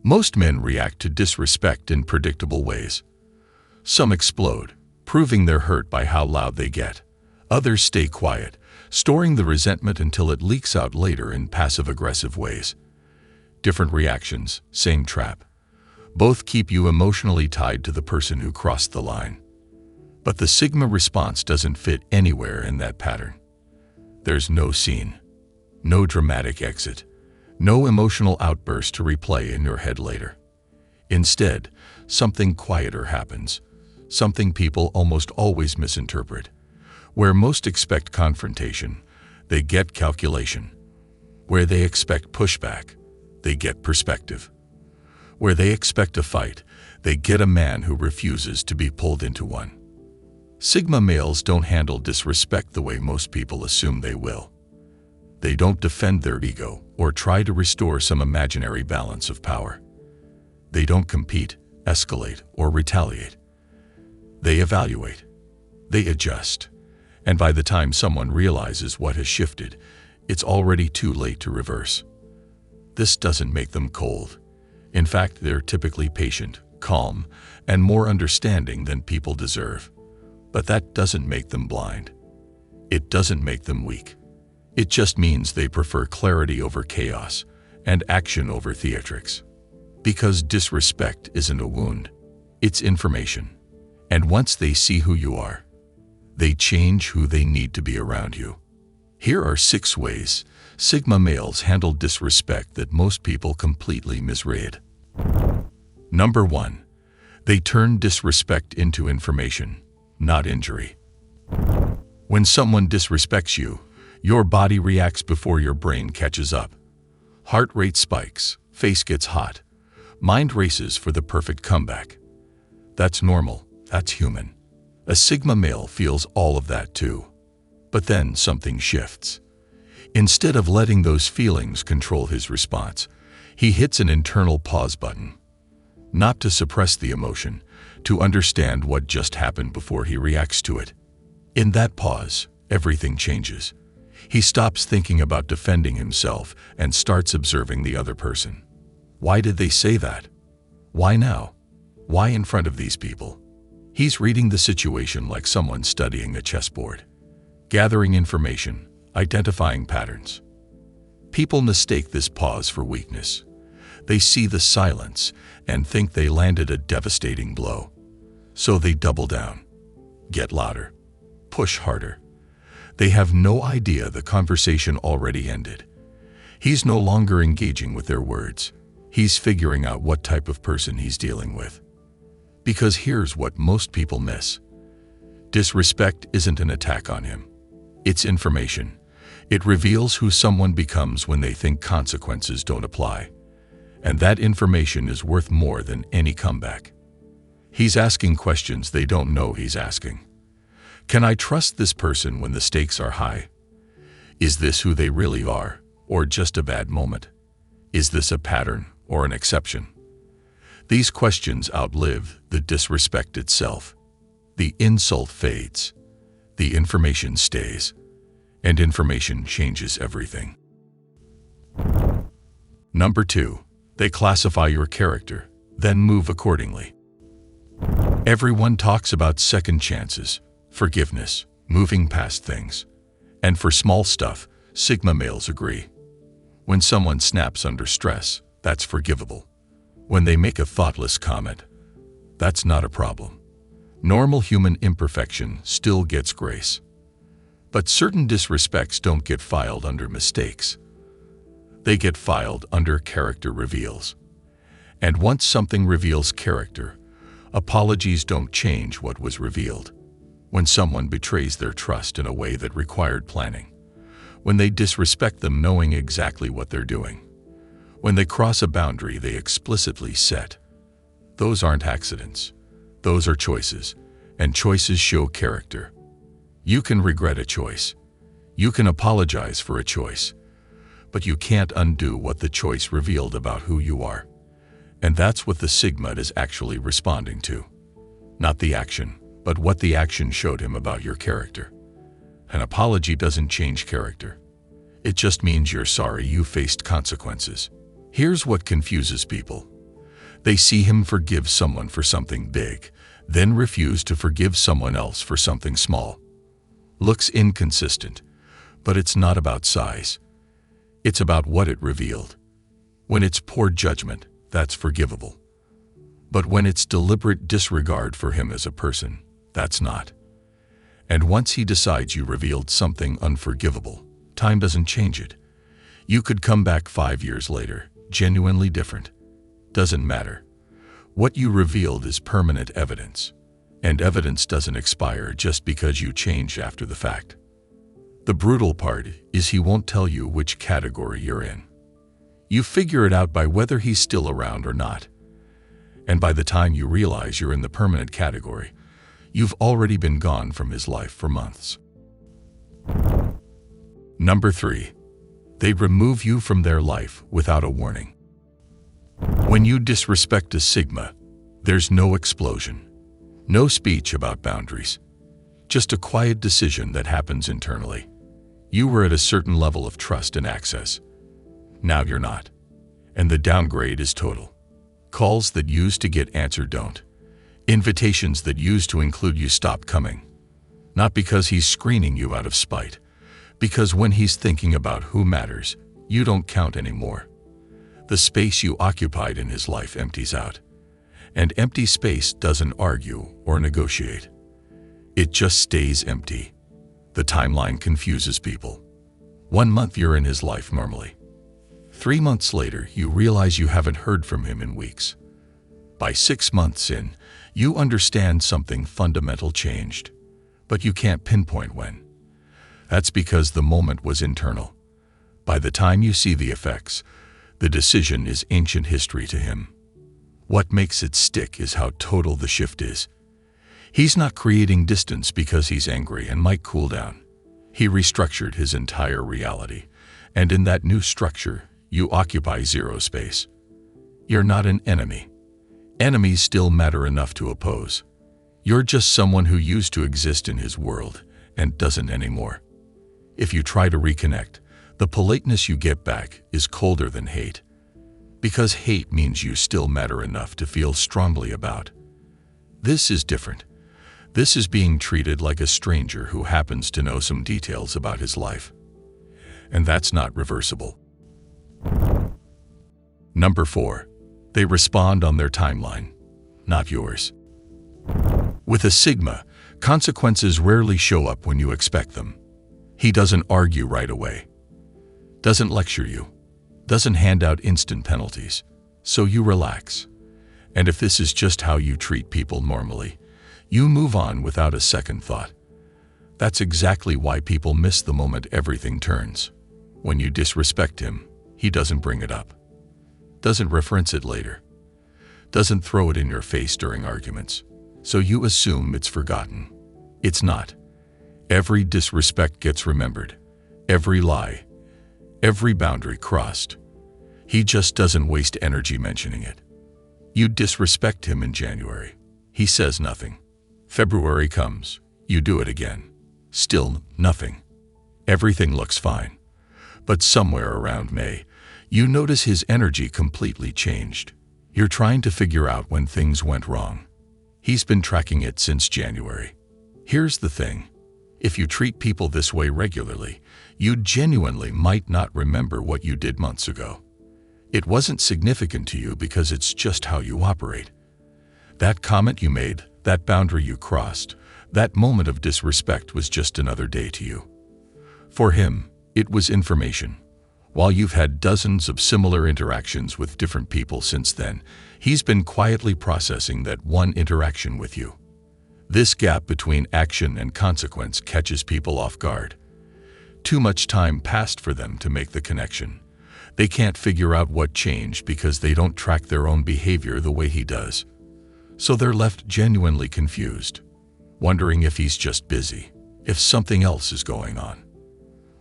Most men react to disrespect in predictable ways. Some explode, proving they're hurt by how loud they get. Others stay quiet, storing the resentment until it leaks out later in passive-aggressive ways. Different reactions, same trap. Both keep you emotionally tied to the person who crossed the line. But the Sigma response doesn't fit anywhere in that pattern. There's no scene, no dramatic exit, no emotional outburst to replay in your head later. Instead, something quieter happens, something people almost always misinterpret. Where most expect confrontation, they get calculation. Where they expect pushback, they get perspective. Where they expect a fight, they get a man who refuses to be pulled into one. Sigma males don't handle disrespect the way most people assume they will. They don't defend their ego or try to restore some imaginary balance of power. They don't compete, escalate, or retaliate. They evaluate. They adjust. And by the time someone realizes what has shifted, it's already too late to reverse. This doesn't make them cold. In fact, they're typically patient, calm, and more understanding than people deserve. But that doesn't make them blind. It doesn't make them weak. It just means they prefer clarity over chaos and action over theatrics. Because disrespect isn't a wound, it's information. And once they see who you are, they change who they need to be around you. Here are 6 ways Sigma males handle disrespect that most people completely misread. Number 1. They turn disrespect into information, not injury. When someone disrespects you, your body reacts before your brain catches up. Heart rate spikes, face gets hot, mind races for the perfect comeback. That's normal, that's human. A Sigma male feels all of that too. But then something shifts. Instead of letting those feelings control his response, he hits an internal pause button. Not to suppress the emotion, to understand what just happened before he reacts to it. In that pause, everything changes. He stops thinking about defending himself and starts observing the other person. Why did they say that? Why now? Why in front of these people? He's reading the situation like someone studying a chessboard, gathering information, identifying patterns. People mistake this pause for weakness. They see the silence and think they landed a devastating blow. So they double down, get louder, push harder. They have no idea the conversation already ended. He's no longer engaging with their words. He's figuring out what type of person he's dealing with. Because here's what most people miss. Disrespect isn't an attack on him. It's information. It reveals who someone becomes when they think consequences don't apply. And that information is worth more than any comeback. He's asking questions they don't know he's asking. Can I trust this person when the stakes are high? Is this who they really are, or just a bad moment? Is this a pattern or an exception? These questions outlive the disrespect itself. The insult fades. The information stays. And information changes everything. Number 2. They classify your character, then move accordingly. Everyone talks about second chances, forgiveness, moving past things. And for small stuff, Sigma males agree. When someone snaps under stress, that's forgivable. When they make a thoughtless comment, that's not a problem. Normal human imperfection still gets grace. But certain disrespects don't get filed under mistakes. They get filed under character reveals. And once something reveals character, apologies don't change what was revealed. When someone betrays their trust in a way that required planning. When they disrespect them knowing exactly what they're doing. When they cross a boundary they explicitly set. Those aren't accidents. Those are choices, and choices show character. You can regret a choice. You can apologize for a choice. But you can't undo what the choice revealed about who you are. And that's what the Sigma is actually responding to. Not the action, but what the action showed him about your character. An apology doesn't change character. It just means you're sorry you faced consequences. Here's what confuses people. They see him forgive someone for something big, then refuse to forgive someone else for something small. Looks inconsistent, but it's not about size. It's about what it revealed. When it's poor judgment, that's forgivable. But when it's deliberate disregard for him as a person, that's not. And once he decides you revealed something unforgivable, time doesn't change it. You could come back 5 years later, genuinely different. Doesn't matter. What you revealed is permanent evidence, and evidence doesn't expire just because you changed after the fact. The brutal part is he won't tell you which category you're in. You figure it out by whether he's still around or not. And by the time you realize you're in the permanent category, you've already been gone from his life for months. Number 3. They remove you from their life without a warning. When you disrespect a Sigma, there's no explosion, no speech about boundaries, just a quiet decision that happens internally. You were at a certain level of trust and access. Now you're not. And the downgrade is total. Calls that used to get answered don't. Invitations that used to include you stop coming. Not because he's screening you out of spite, because when he's thinking about who matters, you don't count anymore. The space you occupied in his life empties out. And empty space doesn't argue or negotiate. It just stays empty. The timeline confuses people. 1 month you're in his life normally. 3 months later, you realize you haven't heard from him in weeks. By 6 months in, you understand something fundamental changed, but you can't pinpoint when. That's because the moment was internal. By the time you see the effects, the decision is ancient history to him. What makes it stick is how total the shift is. He's not creating distance because he's angry and might cool down. He restructured his entire reality, and in that new structure, you occupy zero space. You're not an enemy. Enemies still matter enough to oppose. You're just someone who used to exist in his world and doesn't anymore. If you try to reconnect, the politeness you get back is colder than hate. Because hate means you still matter enough to feel strongly about. This is different. This is being treated like a stranger who happens to know some details about his life. And that's not reversible. Number 4. They respond on their timeline, not yours. With a Sigma, consequences rarely show up when you expect them. He doesn't argue right away, doesn't lecture you, doesn't hand out instant penalties, so you relax. And if this is just how you treat people normally, you move on without a second thought. That's exactly why people miss the moment everything turns. When you disrespect him, he doesn't bring it up, doesn't reference it later, doesn't throw it in your face during arguments, so you assume it's forgotten. It's not. Every disrespect gets remembered, every lie, every boundary crossed. He just doesn't waste energy mentioning it. You disrespect him in January. He says nothing. February comes. You do it again. Still nothing. Everything looks fine. But somewhere around May, you notice his energy completely changed. You're trying to figure out when things went wrong. He's been tracking it since January. Here's the thing. If you treat people this way regularly, you genuinely might not remember what you did months ago. It wasn't significant to you because it's just how you operate. That comment you made, that boundary you crossed, that moment of disrespect was just another day to you. For him, it was information. While you've had dozens of similar interactions with different people since then, he's been quietly processing that one interaction with you. This gap between action and consequence catches people off guard. Too much time passed for them to make the connection. They can't figure out what changed because they don't track their own behavior the way he does. So they're left genuinely confused, wondering if he's just busy, if something else is going on.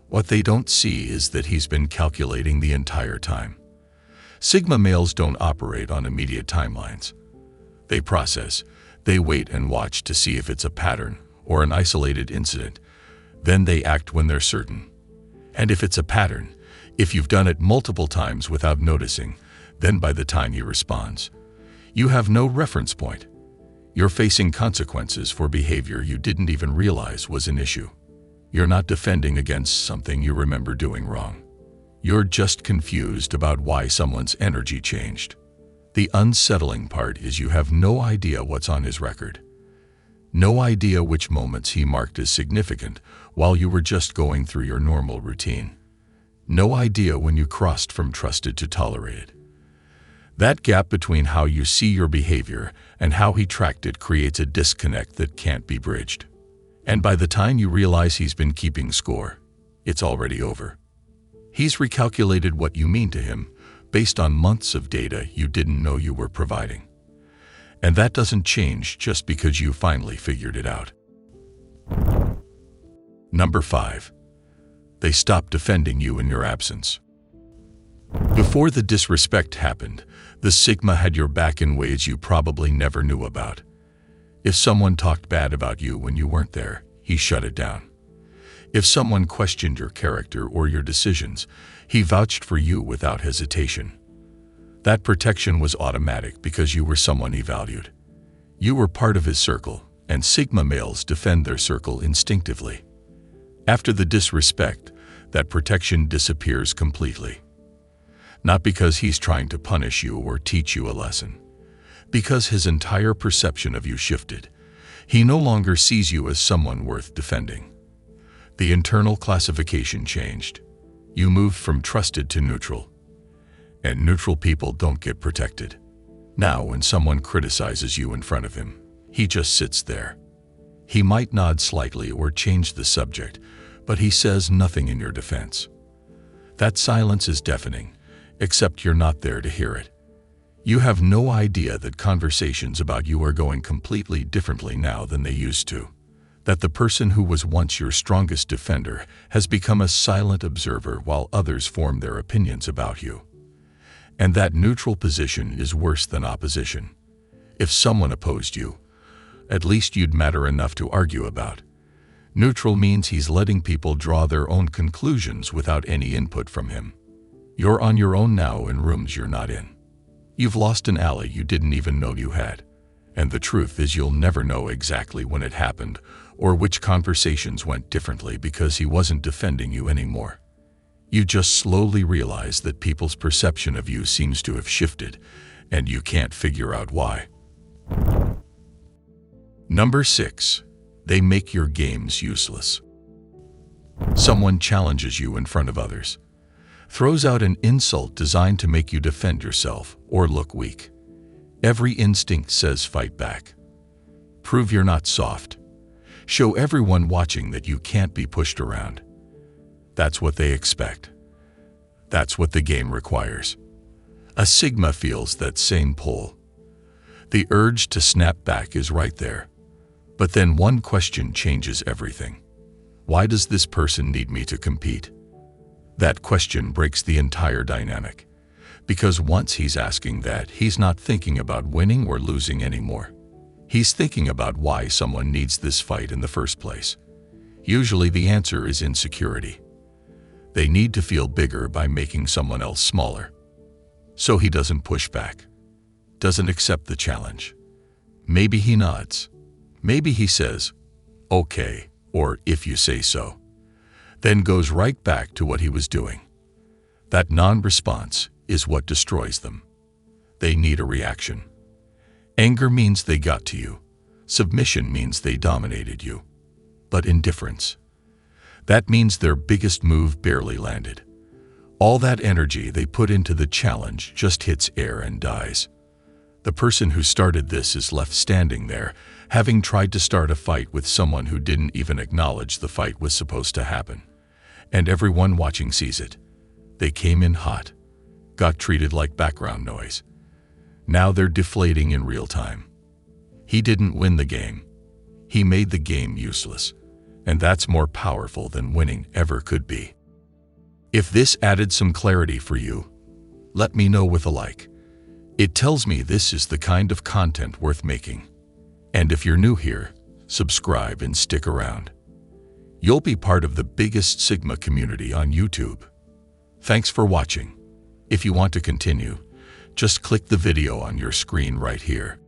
What they don't see is that he's been calculating the entire time. Sigma males don't operate on immediate timelines. They process, they wait and watch to see if it's a pattern or an isolated incident. Then they act when they're certain. And if it's a pattern, if you've done it multiple times without noticing, then by the time he responds, You have no reference point. You're facing consequences for behavior you didn't even realize was an issue. You're not defending against something you remember doing wrong. You're just confused about why someone's energy changed. The unsettling part is you have no idea what's on his record. No idea which moments he marked as significant while you were just going through your normal routine. No idea when you crossed from trusted to tolerated. That gap between how you see your behavior and how he tracked it creates a disconnect that can't be bridged. And by the time you realize he's been keeping score, it's already over. He's recalculated what you mean to him based on months of data you didn't know you were providing. And that doesn't change just because you finally figured it out. Number 5. They stop defending you in your absence. Before the disrespect happened, the Sigma had your back in ways you probably never knew about. If someone talked bad about you when you weren't there, he shut it down. If someone questioned your character or your decisions, he vouched for you without hesitation. That protection was automatic because you were someone he valued. You were part of his circle, and Sigma males defend their circle instinctively. After the disrespect, that protection disappears completely. Not because he's trying to punish you or teach you a lesson. Because his entire perception of you shifted. He no longer sees you as someone worth defending. The internal classification changed. You moved from trusted to neutral. And neutral people don't get protected. Now, when someone criticizes you in front of him, he just sits there. He might nod slightly or change the subject, but he says nothing in your defense. That silence is deafening, except you're not there to hear it. You have no idea that conversations about you are going completely differently now than they used to. That the person who was once your strongest defender has become a silent observer while others form their opinions about you. And that neutral position is worse than opposition. If someone opposed you, at least you'd matter enough to argue about. Neutral means he's letting people draw their own conclusions without any input from him. You're on your own now in rooms you're not in. You've lost an ally you didn't even know you had. And the truth is you'll never know exactly when it happened or which conversations went differently because he wasn't defending you anymore. You just slowly realize that people's perception of you seems to have shifted, and you can't figure out why. Number 6. They make your games useless. Someone challenges you in front of others, throws out an insult designed to make you defend yourself or look weak. Every instinct says fight back. Prove you're not soft. Show everyone watching that you can't be pushed around. That's what they expect. That's what the game requires. A Sigma feels that same pull. The urge to snap back is right there. But then one question changes everything. Why does this person need me to compete? That question breaks the entire dynamic. Because once he's asking that, he's not thinking about winning or losing anymore. He's thinking about why someone needs this fight in the first place. Usually the answer is insecurity. They need to feel bigger by making someone else smaller. So he doesn't push back, doesn't accept the challenge. Maybe he nods. Maybe he says, okay, or if you say so. Then goes right back to what he was doing. That non-response is what destroys them. They need a reaction. Anger means they got to you. Submission means they dominated you. But indifference, that means their biggest move barely landed. All that energy they put into the challenge just hits air and dies. The person who started this is left standing there, having tried to start a fight with someone who didn't even acknowledge the fight was supposed to happen. And everyone watching sees it. They came in hot, got treated like background noise. Now they're deflating in real time. He didn't win the game. He made the game useless. And that's more powerful than winning ever could be. If this added some clarity for you, let me know with a like. It tells me this is the kind of content worth making. And if you're new here, subscribe and stick around. You'll be part of the biggest Sigma community on YouTube. Thanks for watching. If you want to continue, Just click the video on your screen right here.